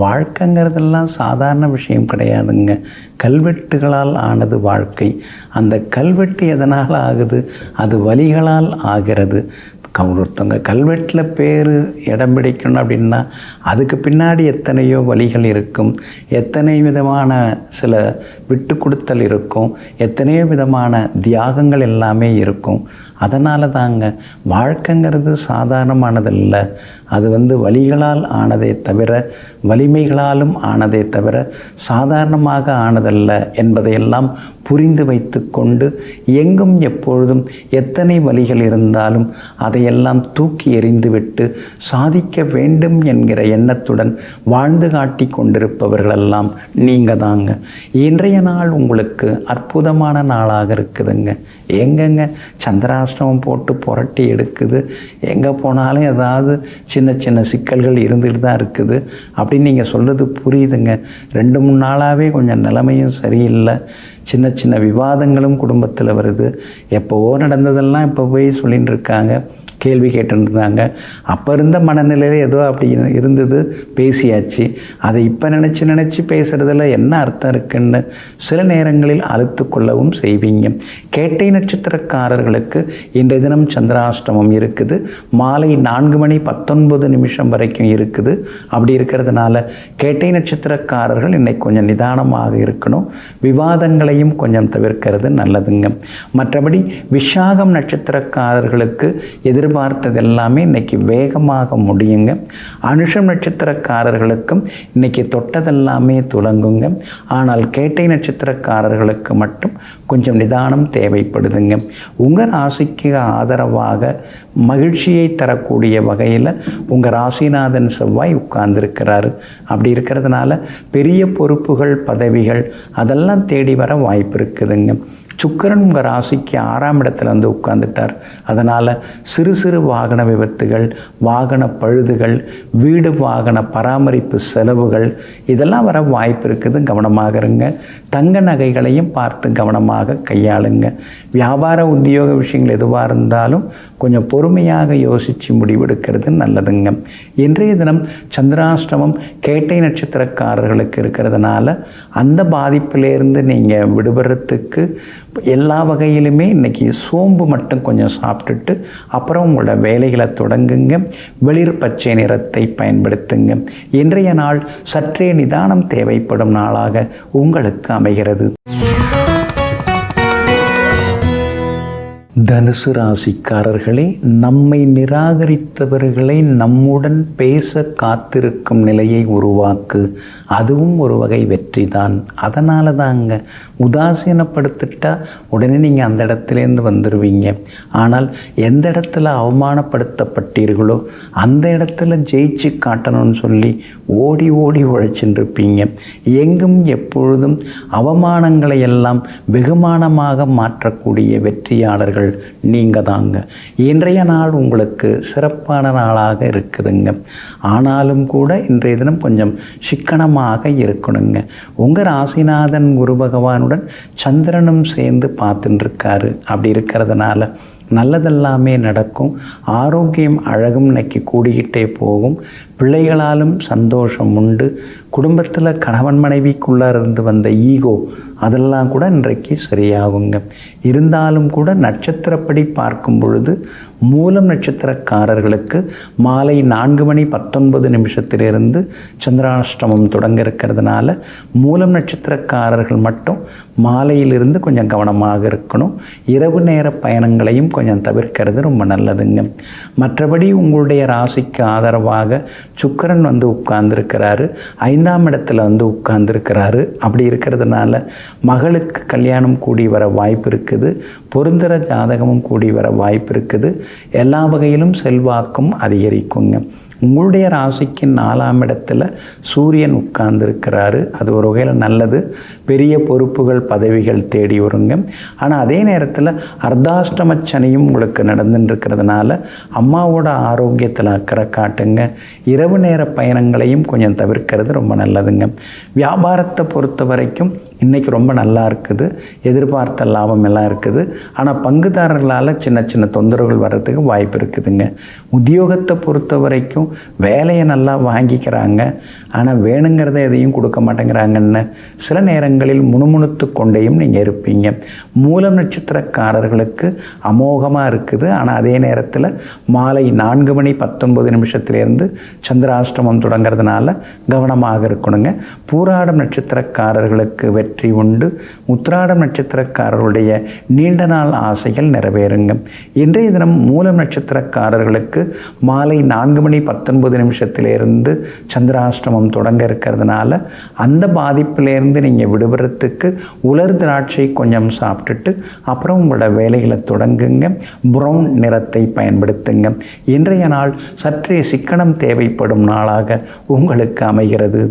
வாழ்க்கைங்கிறதெல்லாம் சாதாரண விஷயம் கிடையாதுங்க. கல்வெட்டுகளால் ஆனது வாழ்க்கை. அந்த கல்வெட்டு எதனால் ஆகுது? அது வழிகளால் ஆகிறது. ஒருத்தவங்க கல்வெட்டில் பேர் இடம் பிடிக்கணும் அப்படின்னா அதுக்கு பின்னாடி எத்தனையோ வழிகள் இருக்கும். எத்தனை விதமான சில விட்டு கொடுத்தல் இருக்கும். எத்தனையோ விதமான தியாகங்கள் எல்லாமே இருக்கும். அதனால தாங்க வாழ்க்கைங்கிறது சாதாரணமானதில்லை. அது வழிகளால் ஆனதே தவிர வலிமைகளாலும் ஆனதே தவிர சாதாரணமாக ஆனதல்ல என்பதையெல்லாம் புரிந்து வைத்து கொண்டு எங்கும் எப்பொழுதும் எத்தனை வழிகள் இருந்தாலும் அதையெல்லாம் தூக்கி எறிந்துவிட்டு சாதிக்க வேண்டும் என்கிற எண்ணத்துடன் வாழ்ந்து காட்டி கொண்டிருப்பவர்களெல்லாம் நீங்கள் தாங்க. இன்றைய நாள் உங்களுக்கு அற்புதமான நாளாக இருக்குதுங்க. எங்கெங்க சந்திராஷ்டமம் போட்டு புரட்டி எடுக்குது. எங்கே போனாலும் ஏதாவது சின்ன சின்ன சிக்கல்கள் இருந்துகிட்டு தான் இருக்குது அப்படின்னு நீங்கள் சொல்கிறது புரியுதுங்க. 2-3 நாளாகவே கொஞ்சம் நிலைமையும் சரியில்லை. சின்ன சின்ன விவாதங்களும் குடும்பத்தில் வருது. எப்போவோ நடந்ததெல்லாம் இப்போ போய் சொல்லின்னு இருக்காங்க, கேள்வி கேட்டுருந்தாங்க. அப்போ இருந்த மனநிலையில் ஏதோ அப்படி இருந்தது, பேசியாச்சு. அதை இப்போ நினச்சி பேசுகிறதுல என்ன அர்த்தம் இருக்குன்னு சில நேரங்களில் அழுத்து கொள்ளவும் செய்வீங்க. கேட்டை நட்சத்திரக்காரர்களுக்கு இன்றைய தினம் சந்திராஷ்டமம் இருக்குது. மாலை 4:19 வரைக்கும் இருக்குது. அப்படி இருக்கிறதுனால கேட்டை நட்சத்திரக்காரர்கள் இன்னைக்கு கொஞ்சம் நிதானமாக இருக்கணும். விவாதங்களையும் கொஞ்சம் தவிர்க்கிறது நல்லதுங்க. மற்றபடி விசாகம் நட்சத்திரக்காரர்களுக்கு எதிர்பார்த்தது எல்லாமே இன்றைக்கி வேகமாக முடியுங்க. அனுஷம் நட்சத்திரக்காரர்களுக்கும் இன்றைக்கி தொட்டதெல்லாமே துலங்குங்க. ஆனால் கேட்டை நட்சத்திரக்காரர்களுக்கு மட்டும் கொஞ்சம் நிதானம் தேவைப்படுதுங்க. உங்கள் ராசிக்கு ஆதரவாக மகிழ்ச்சியை தரக்கூடிய வகையில் உங்கள் ராசிநாதன் செவ்வாய் உட்கார்ந்துருக்கிறாரு. அப்படி இருக்கிறதுனால பெரிய பொறுப்புகள், பதவிகள் அதெல்லாம் தேடி வர வாய்ப்பு இருக்குதுங்க. சுக்கிரன் உங்கள் ராசிக்கு 6ஆம் இடத்துல உட்கார்ந்துட்டார். அதனால் சிறு சிறு வாகன விபத்துகள், வாகன பழுதுகள், வீடு வாகன பராமரிப்பு செலவுகள் இதெல்லாம் வர வாய்ப்பு இருக்குது. கவனமாக இருங்க. தங்க நகைகளையும் பார்த்து கவனமாக கையாளுங்க. வியாபார உத்தியோக விஷயங்கள் எதுவாக இருந்தாலும் கொஞ்சம் பொறுமையாக யோசித்து முடிவெடுக்கிறது நல்லதுங்க. இன்றைய தினம் சந்திராஷ்டமம் கேட்டை நட்சத்திரக்காரர்களுக்கு இருக்கிறதுனால அந்த பாதிப்பிலேருந்து நீங்கள் விடுபடுறதுக்கு எல்லா வகையிலுமே இன்றைக்கி சோம்பு மட்டும் கொஞ்சம் சாப்பிட்டுட்டு அப்புறம் உங்களோட வேலைகளை தொடங்குங்க. வெளிர் பச்சை நிறத்தை பயன்படுத்துங்க. இன்றைய நாள் சற்றே நிதானம் தேவைப்படும் நாளாக உங்களுக்கு அமைகிறது. தனுசு ராசிக்காரர்களே, நம்மை நிராகரித்தவர்களை நம்முடன் பேச காத்திருக்கும் நிலையை உருவாக்கு. அதுவும் ஒரு வகை வெற்றி தான். அதனால தாங்க உதாசீனப்படுத்திட்டா உடனே நீங்கள் அந்த இடத்துலேருந்து வந்துடுவீங்க. ஆனால் எந்த இடத்துல அவமானப்படுத்தப்பட்டீர்களோ அந்த இடத்துல ஜெயிச்சு காட்டணும்னு சொல்லி ஓடி ஓடி உழைச்சிருப்பீங்க. எங்கும் எப்பொழுதும் அவமானங்களை எல்லாம் வெகுமானமாக மாற்றக்கூடிய வெற்றியாளர்கள் போகிறவர்கள் நீங்கள் தாங்க. இன்றைய நாள் உங்களுக்கு சிறப்பான நாளாக இருக்குதுங்க. ஆனாலும் கூட இன்றைய தினம் கொஞ்சம் சிக்கனமாக இருக்கணுங்க. உங்கள் ராசிநாதன் குரு பகவானுடன் சந்திரனும் சேர்ந்து பார்த்துட்டுருக்காரு. அப்படி இருக்கிறதுனால நல்லதெல்லாமே நடக்கும். ஆரோக்கியம் அழகும் இன்னைக்கு கூடிக்கிட்டே போகும். பிள்ளைகளாலும் சந்தோஷம் உண்டு. குடும்பத்தில் கணவன் மனைவிக்குள்ளே இருந்து வந்த ஈகோ அதெல்லாம் கூட இன்றைக்கு சரியாகுங்க. இருந்தாலும் கூட நட்சத்திரப்படி பார்க்கும் பொழுது மூலம் நட்சத்திரக்காரர்களுக்கு மாலை 4:19 சந்திராஷ்டமம் தொடங்க இருக்கிறதுனால மூலம் நட்சத்திரக்காரர்கள் மட்டும் மாலையிலிருந்து கொஞ்சம் கவனமாக இருக்கணும். இரவு நேர பயணங்களையும் கொஞ்சம் தவிர்க்கிறது ரொம்ப நல்லதுங்க. மற்றபடி உங்களுடைய ராசிக்கு ஆதரவாக சுக்கிரன் உட்கார்ந்துருக்கிறாரு. 5ஆம் இடத்துல உட்கார்ந்துருக்கிறாரு. அப்படி இருக்கிறதுனால மகளுக்கு கல்யாணம் கூடி வர வாய்ப்பு இருக்குது. பொருந்தர ஜாதகமும் கூடி வர வாய்ப்பு இருக்குது. எல்லா வகையிலும் செல்வாக்கும் அதிகரிக்குங்க. உங்களுடைய ராசிக்கு 4ஆம் இடத்துல சூரியன் உட்கார்ந்துருக்கிறாரு. அது ஒரு வகையில் நல்லது. பெரிய பொறுப்புகள் பதவிகள் தேடி வருங்க. ஆனால் அதே நேரத்தில் அர்த்தாஷ்டம சனியும் உங்களுக்கு நடந்துட்டுருக்கிறதுனால அம்மாவோட ஆரோக்கியத்தில் அக்கறை காட்டுங்க. இரவு நேர பயணங்களையும் கொஞ்சம் தவிர்க்கிறது ரொம்ப நல்லதுங்க. வியாபாரத்தை பொறுத்த வரைக்கும் இன்றைக்கி ரொம்ப நல்லா இருக்குது. எதிர்பார்த்த லாபம் எல்லாம் இருக்குது. ஆனால் பங்குதாரர்களால் சின்ன சின்ன தொந்தரவுகள் வர்றதுக்கு வாய்ப்பு இருக்குதுங்க. உத்தியோகத்தை பொறுத்த வரைக்கும் வேலையை நல்லா வாங்கிக்கிறாங்க. ஆனால் வேணுங்கிறத எதையும் கொடுக்க மாட்டேங்கிறாங்கன்னு சில நேரங்களில் முணுமுணுத்து கொண்டேயும் நீங்கள் இருப்பீங்க. மூலம் நட்சத்திரக்காரர்களுக்கு அமோகமாக இருக்குது. ஆனால் அதே நேரத்தில் மாலை 4:19 சந்திராஷ்டமம் தொடங்கிறதுனால கவனமாக இருக்கணுங்க. பூராடம் நட்சத்திரக்காரர்களுக்கு வெற்றி உண்டு. உத்திராடம் நட்சத்திரக்காரர்களுடைய நீண்ட நாள் ஆசைகள் நிறைவேறுங்க. இன்றைய தினம் மூலம் நட்சத்திரக்காரர்களுக்கு மாலை 4:19 சந்திராஷ்டமம் தொடங்க இருக்கிறதுனால அந்த பாதிப்பிலேருந்து நீங்கள் விடுபடுறதுக்கு உலர் திராட்சை கொஞ்சம் சாப்பிட்டுட்டு அப்புறம் உங்களோட வேலைகளை தொடங்குங்க. ப்ரௌன் நிறத்தை பயன்படுத்துங்க. இன்றைய நாள் சற்றே சிக்கனம் தேவைப்படும் நாளாக உங்களுக்கு அமைகிறது.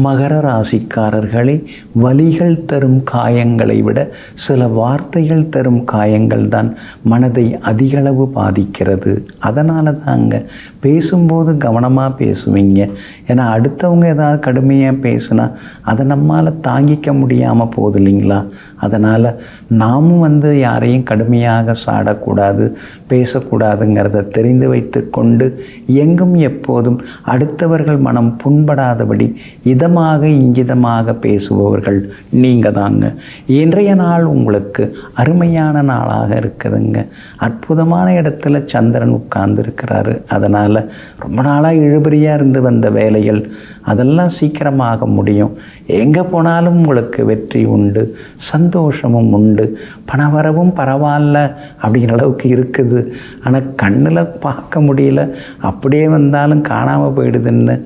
மகர ராசிக்காரர்களே, வலிகள் தரும் காயங்களை விட சில வார்த்தைகள் தரும் காயங்கள் தான் மனதை அதிகளவு பாதிக்கிறது. அதனால தாங்க பேசும்போது கவனமாக பேசுவீங்க. ஏன்னா அடுத்தவங்க ஏதாவது கடுமையாக பேசுனா அதை நம்மால் தாங்கிக்க முடியாமல் போகுது இல்லைங்களா? அதனால் நாமும் யாரையும் கடுமையாக சாடக்கூடாது, பேசக்கூடாதுங்கிறத தெரிந்து வைத்து கொண்டு எங்கும் எப்போதும் அடுத்தவர்கள் மனம் புண்படாதபடி இதமாக இங்கிதமாக பேசுபவர்கள் நீங்கள் தாங்க. இன்றைய நாள் உங்களுக்கு அருமையான நாளாக இருக்குதுங்க. அற்புதமான இடத்துல சந்திரன் உட்கார்ந்துருக்கிறாரு. அதனால் ரொம்ப நாளாக இழுபறியாக இருந்து வந்த வேலைகள் அதெல்லாம் சீக்கிரமாக முடியும். எங்கே போனாலும் உங்களுக்கு வெற்றி உண்டு, சந்தோஷமும் உண்டு. பணவரவும் பரவாயில்ல அப்படிங்கிற அளவுக்கு இருக்குது. ஆனால் கண்ணில் பார்க்க முடியல, அப்படியே வந்தாலும் காணாமல் போயிடுதுன்னு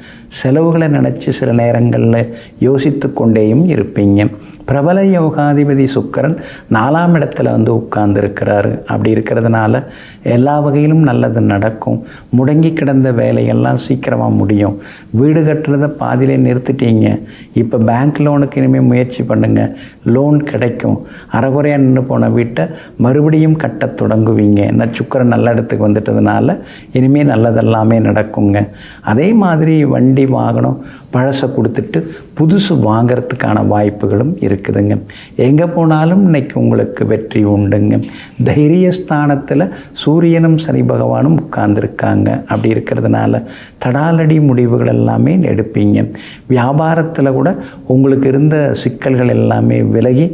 செலவுகளை நினச்சி சில நேரங்களில் யோசித்து கொண்டேயும் இருப்பீங்க. பிரபல யோகாதிபதி சுக்கிரன் 4ஆம் இடத்துல உட்கார்ந்துருக்கிறாரு. அப்படி இருக்கிறதுனால எல்லா வகையிலும் நல்லது நடக்கும். முடங்கி கிடந்த வேலையெல்லாம் சீக்கிரமாக முடியும். வீடு கட்டுறதை பாதியிலே நிறுத்திட்டீங்க, இப்போ பேங்க் லோனுக்கு இனிமேல் முயற்சி பண்ணுங்கள், லோன் கிடைக்கும். அரைகுறையாக நின்று போன வீட்டை மறுபடியும் கட்ட தொடங்குவீங்க. என்ன சுக்கிரன் நல்ல இடத்துக்கு வந்துட்டதுனால இனிமேல் நல்லதெல்லாமே நடக்குங்க. அதே மாதிரி வண்டி வாகனம் பழசை கொடுத்துட்டு புதுசு வாங்கிறதுக்கான வாய்ப்புகளும் இருக்குதுங்க. எங்கே போனாலும் இன்னைக்கு உங்களுக்கு வெற்றி உண்டுங்க. தைரியஸ்தானத்தில் சூரியனும் சனி பகவானும் உட்கார்ந்துருக்காங்க. அப்படி இருக்கிறதுனால தடாலடி முடிவுகள் எல்லாமே எடுப்பீங்க. வியாபாரத்தில் கூட உங்களுக்கு இருந்த சிக்கல்கள் எல்லாமே விலகி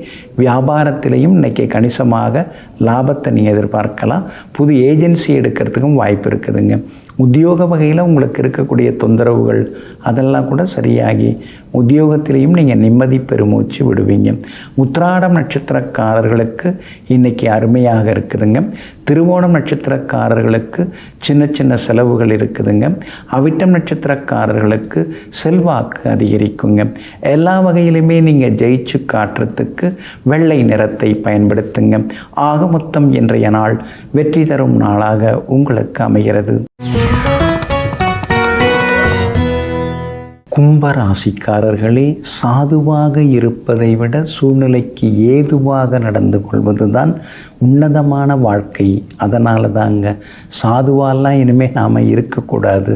வியாபாரத்திலையும் இன்றைக்கி கணிசமாக லாபத்தை நீங்கள் எதிர்பார்க்கலாம். புது ஏஜென்சி எடுக்கிறதுக்கும் வாய்ப்பு இருக்குதுங்க. உத்தியோக வகையில் உங்களுக்கு இருக்கக்கூடிய தொந்தரவுகள் அதெல்லாம் கூட சரியாகி உத்தியோகத்திலையும் நீங்கள் நிம்மதி பெருமூச்சு விடுவீங்க. உத்திராடம் நட்சத்திரக்காரர்களுக்கு இன்றைக்கி அருமையாக இருக்குதுங்க. திருவோணம் நட்சத்திரக்காரர்களுக்கு சின்ன சின்ன செலவுகள் இருக்குதுங்க. அவிட்டம் நட்சத்திரக்காரர்களுக்கு செல்வாக்கு அதிகரிக்குங்க. எல்லா வகையிலுமே நீங்கள் ஜெயிச்சு காட்டுறதுக்கு வெள்ளை நிறத்தை பயன்படுத்துங்க. ஆக மொத்தம் இன்றைய நாள் வெற்றி தரும் நாளாக உங்களுக்கு அமைகிறது. கும்பராசிக்காரர்களே, சாதுவாக இருப்பதை விட சூழ்நிலைக்கு ஏதுவாக நடந்து கொள்வது தான் உன்னதமான வாழ்க்கை. அதனால தாங்க சாதுவாலாம் இனிமேல் நாம் இருக்கக்கூடாது.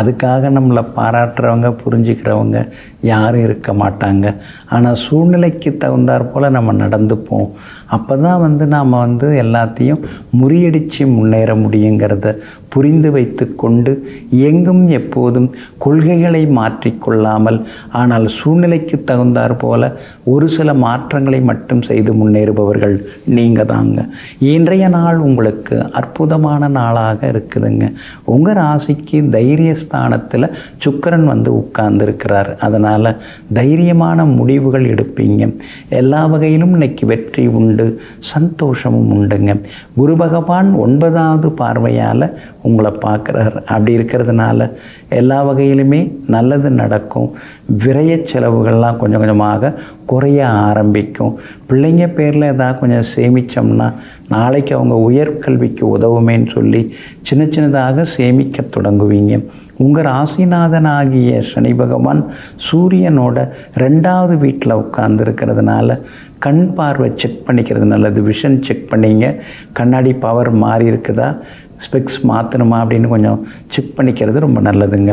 அதுக்காக நம்மளை பாராட்டுறவங்க புரிஞ்சுக்கிறவங்க யாரும் இருக்க மாட்டாங்க. ஆனால் சூழ்நிலைக்கு தகுந்தாற் போல் நம்ம நடந்துப்போம். அப்போ தான் நாம் எல்லாத்தையும் முறியடித்து முன்னேற முடியுங்கிறத புரிந்து வைத்து கொண்டு எங்கும் எப்போதும் கொள்கைகளை மாற்றிக்கொள்ளாமல் ஆனால் சூழ்நிலைக்கு தகுந்தாற் போல ஒரு சில மாற்றங்களை மட்டும் செய்து முன்னேறுபவர்கள் நீங்கள் தாங்க. இன்றைய நாள் உங்களுக்கு அற்புதமான நாளாக இருக்குதுங்க. உங்கள் ராசிக்கு தைரியஸ்தானத்தில் சுக்கிரன் உட்கார்ந்துருக்கிறார். அதனால் தைரியமான முடிவுகள் எடுப்பீங்க. எல்லா வகையிலும் இன்னைக்கு வெற்றி உண்டு, சந்தோஷமும் உண்டுங்க. குரு பகவான் 9வது பார்வையால் உங்களை பார்க்குறார். அப்படி இருக்கிறதுனால எல்லா வகையிலுமே நல்லது நடக்கும். விரய செலவுகள்லாம் கொஞ்சம் கொஞ்சமாக குறைய ஆரம்பிக்கும். பிள்ளைங்க பேரில் ஏதாவது கொஞ்சம் சேமித்தோம்னா நாளைக்கு அவங்க உயர்கல்விக்கு உதவுமேன்னு சொல்லி சின்ன சின்னதாக சேமிக்க தொடங்குவீங்க. உங்கள் ராசிநாதனாகிய சனி பகவான் சூரியனோட 2வது வீட்டில் உட்கார்ந்துருக்கிறதுனால கண் பார்வை செக் பண்ணிக்கிறது நல்லது. விஷன் செக் பண்ணிங்க. கண்ணாடி பவர் மாறி இருக்குதா, ஸ்பெக்ஸ் மாற்றணுமா அப்படின்னு கொஞ்சம் செக் பண்ணிக்கிறது ரொம்ப நல்லதுங்க.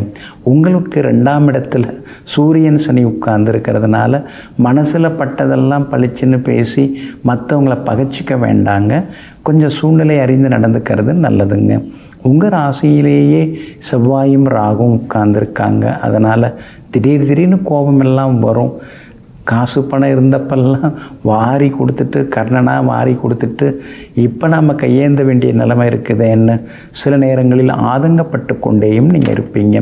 உங்களுக்கு 2ஆம் இடத்துல சூரியன் சனி உட்கார்ந்துருக்கிறதுனால மனசில் பட்டதெல்லாம் பளிச்சுன்னு பேசி மற்றவங்கள பகைச்சிக்க வேண்டாங்க. கொஞ்சம் சூழ்நிலை அறிந்து நடந்துக்கிறது நல்லதுங்க. உங்கள் ராசியிலேயே செவ்வாயும் ராகும் உட்கார்ந்துருக்காங்க. அதனால் திடீர்னு கோபமெல்லாம் வரும். காசு பணம் இருந்தப்பெல்லாம் வாரி கொடுத்துட்டு கர்ணனாக வாரி கொடுத்துட்டு இப்போ நம்ம கையேந்த வேண்டிய நிலைமை இருக்குதுன்னு சில நேரங்களில் ஆதங்கப்பட்டு கொண்டேயும் நீங்கள் இருப்பீங்க.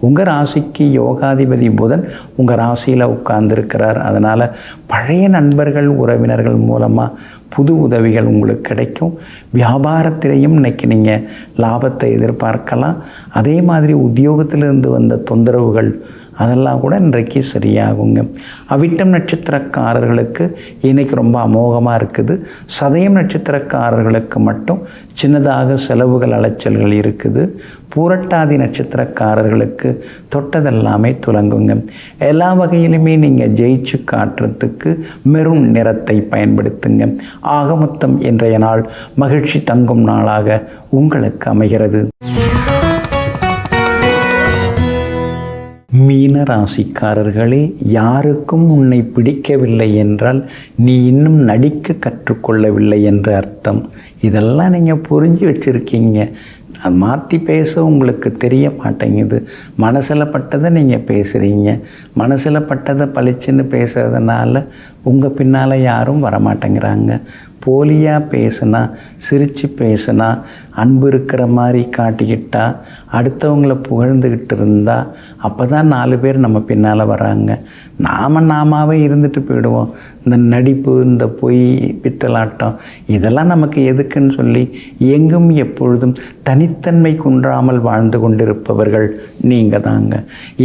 உங்கள் ராசிக்கு யோகாதிபதி புதன் உங்கள் ராசியில் உட்கார்ந்துருக்கிறார். அதனால் பழைய நண்பர்கள் உறவினர்கள் மூலமாக புது உதவிகள் உங்களுக்கு கிடைக்கும். வியாபாரத்திலையும் இன்றைக்கி நீங்கள் லாபத்தை எதிர்பார்க்கலாம். அதே மாதிரி உத்தியோகத்திலிருந்து வந்த தொந்தரவுகள் அதெல்லாம் கூட இன்றைக்கு சரியாகுங்க. அவிட்டம் நட்சத்திரக்காரர்களுக்கு இன்றைக்கி ரொம்ப அமோகமாக இருக்குது. சதயம் நட்சத்திரக்காரர்களுக்கு மட்டும் சின்னதாக செலவுகள் அலைச்சல்கள் இருக்குது. பூரட்டாதி நட்சத்திரக்காரர்களுக்கு தொட்டதெல்லாமே துலங்குங்க. எல்லா வகையிலுமே நீங்கள் ஜெயிச்சு காட்டுறதுக்கு மெரூன் நிறத்தை பயன்படுத்துங்க. ஆக மொத்தம் இன்றைய நாள் மகிழ்ச்சி தங்கும் நாளாக உங்களுக்கு அமைகிறது. மீன ராசிக்காரர்களே, யாருக்கும் உன்னை பிடிக்கவில்லை என்றால் நீ இன்னும் நடிக்க கற்றுக்கொள்ளவில்லை என்று அர்த்தம். இதெல்லாம் நீங்கள் புரிஞ்சு வச்சுருக்கீங்க. மாற்றி பேச உங்களுக்கு தெரிய மாட்டேங்குது. மனசில் பட்டதை நீங்கள் பேசுகிறீங்க. மனசில் பட்டதை பளிச்சுன்னு பேசுகிறதுனால உங்கள் பின்னால் யாரும் வரமாட்டேங்கிறாங்க. போலியாக பேசுனா, சிரித்து பேசுனா, அன்பு இருக்கிற மாதிரி காட்டிக்கிட்டா, அடுத்தவங்களை புகழ்ந்துக்கிட்டு இருந்தால் அப்போ தான் 4 பேர் நம்ம பின்னால் வராங்க. நாமாவே இருந்துட்டு போயிடுவோம். இந்த நடிப்பு, இந்த பொய், பித்தலாட்டம் இதெல்லாம் நமக்கு எதுக்குன்னு சொல்லி எங்கும் எப்பொழுதும் தனித்தன்மை குன்றாமல் வாழ்ந்து கொண்டிருப்பவர்கள் நீங்கள் தாங்க.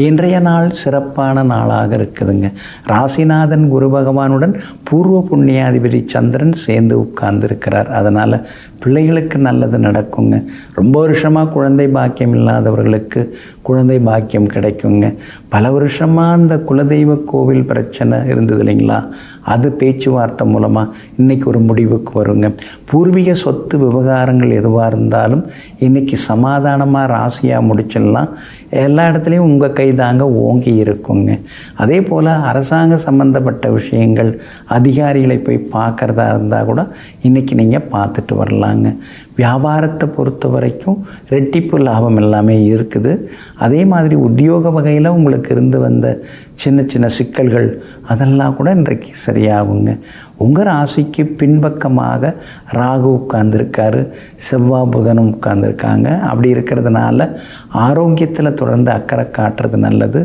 இன்றைய நாள் சிறப்பான நாளாக இருக்குதுங்க. ராசிநாதன் குரு பகவானுடன் பூர்வ புண்ணியாதிபதி சந்திரன் சேர்ந்து உட்கார்ந்துருக்கிறார். அதனால் பிள்ளைகளுக்கு நல்லது நடக்குங்க. ரொம்ப வருஷமாக குழந்தை பாக்கியம் இல்லாதவர்களுக்கு குழந்தை பாக்கியம் கிடைக்குங்க. பல வருஷமாக அந்த குலதெய்வ கோவில் பிரச்சனை இருந்தது இல்லைங்களா, அது பேச்சுவார்த்தை மூலமாக இன்றைக்கி ஒரு முடிவுக்கு வருங்க. பூர்வீக சொத்து விவகாரங்கள் எதுவாக இருந்தாலும் இன்றைக்கி சமாதானமாக ராசியாக முடிச்சிடலாம். எல்லா இடத்துலையும் உங்கள் கை தாங்க ஓங்கி இருக்குங்க. அதே போல் அரசாங்க சம்பந்தப்பட்ட விஷயங்கள் அதிகாரிகளை போய் பார்க்குறதா இருந்தால் கூட இன்றைக்கி நீங்கள் பார்த்துட்டு வரலாங்க. வியாபாரத்தை பொறுத்த வரைக்கும் ரெட்டிப்பு லாபம் எல்லாமே இருக்குது. அதே மாதிரி உத்தியோக வகையில் உங்களுக்கு இருந்து வந்த சின்ன சின்ன சிக்கல்கள் அதெல்லாம் கூட இன்றைக்கு சரியாகுங்க. உங்கள் ராசிக்கு பின்பக்கமாக ராகு உட்கார்ந்துருக்காரு, செவ்வாய் புதனும் உட்கார்ந்துருக்காங்க. அப்படி இருக்கிறதுனால ஆரோக்கியத்தில் தொடர்ந்து அக்கறை காட்டுறது நல்லது.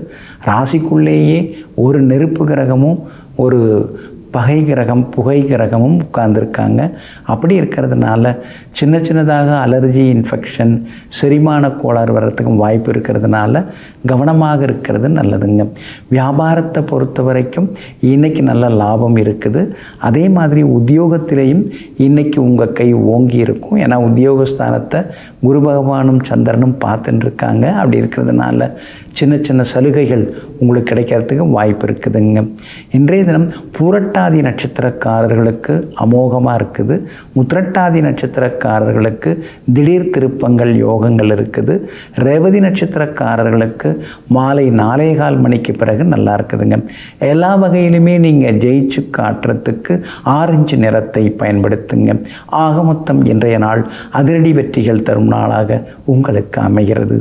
ராசிக்குள்ளேயே ஒரு நெருப்பு கிரகமும் ஒரு பகை கிரகம் புகை கிரகமும் உட்கார்ந்துருக்காங்க. அப்படி இருக்கிறதுனால சின்ன சின்னதாக அலர்ஜி இன்ஃபெக்ஷன் செரிமான கோளாறு வர்றதுக்கும் வாய்ப்பு இருக்கிறதுனால கவனமாக இருக்கிறது நல்லதுங்க. வியாபாரத்தை பொறுத்த வரைக்கும் இன்றைக்கி நல்ல லாபம் இருக்குது. அதே மாதிரி உத்தியோகத்திலேயும் இன்றைக்கி உங்கள் கை ஓங்கி இருக்கும். ஏன்னா உத்தியோகஸ்தானத்தை குரு பகவானும் சந்திரனும் பார்த்துட்டு இருக்காங்க. அப்படி இருக்கிறதுனால சின்ன சின்ன சலுகைகள் உங்களுக்கு கிடைக்கிறதுக்கு வாய்ப்பு இருக்குதுங்க. இன்றைய தினம் பூரட்டாதி நட்சத்திரக்காரர்களுக்கு அமோகமாக இருக்குது. உத்திரட்டாதி நட்சத்திரக்காரர்களுக்கு திடீர் திருப்பங்கள் யோகங்கள் இருக்குது. ரேவதி நட்சத்திரக்காரர்களுக்கு மாலை 4:15 மணிக்கு பிறகு நல்லா இருக்குதுங்க. எல்லா வகையிலுமே நீங்கள் ஜெயிச்சு காட்டுறதுக்கு ஆரஞ்சு நிறத்தை பயன்படுத்துங்க. ஆக மொத்தம் இன்றைய நாள் அதிரடி வெற்றிகள் தரும் நாளாக உங்களுக்கு அமைகிறது.